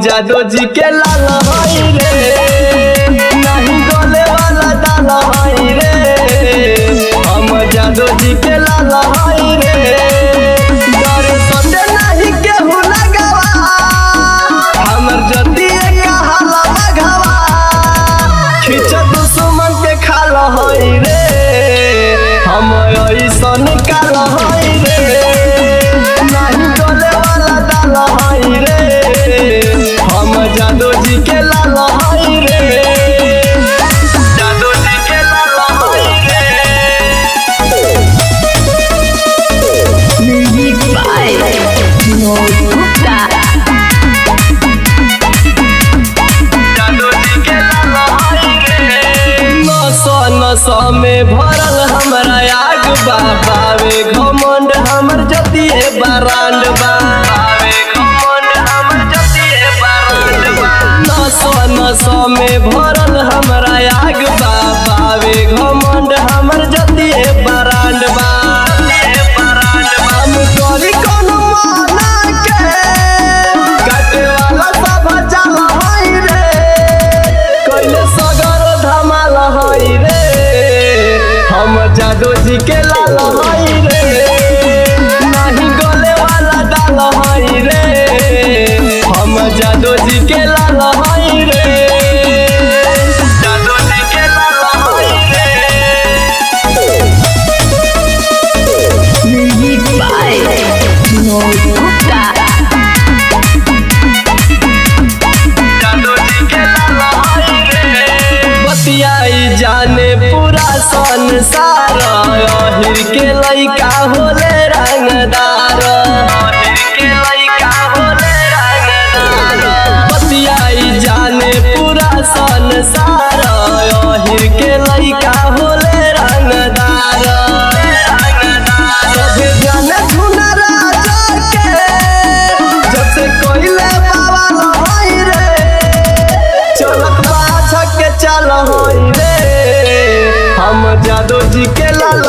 जादो जी के लाल हई रे, नहीं गले वाला दाल हई रे। हम जादो जी के लाल हई रे, डर सते नहीं केहू लगावा, हमर जतिए कहाला लगावा। खींच दुश्मन के खाल हई रे, हम ऐसन काल हई रे, नहीं गले वाला दाल हई रे। हम जादो जी के लाल हई रे, जादो जी के लाल हई रे। Music by Vinod Gupta. जादो जी के लाल हई रे। नशा नशा में भरल हमरा आग बा, बावे घमंड हमर जतिए बारांड बा, बावे घमंड हमर जतिए बारांड बा। नशा नशा में भरल हमरा आग बा, बावे घमंड हमर जतिए बारांड बा। हम करी कोनो माना के, काटे वाला सब चाल हई रे, कइले सगर धमाल हई रे। हम जादो जी के लाल हई रे, नहीं गले वाला दाल हई रे। हम जादो जी के लाल हई रे, जादो जी के लाल हई रे। Music by Vinod Gupta. जादो जी के लाल हई रे। बतियाई जाने पूरा संसार, अहिर के लइका होले रंगदार, अहिर के लइका होले रंगदार। बतियाई जाने पूरा संसार, अहिर के लइका होले रंगदार। सभे जाने धुना राजा के, जब से कोइले बाबा हई रे, चलत बाछक के चल हई रे। हम जादो जी के लाल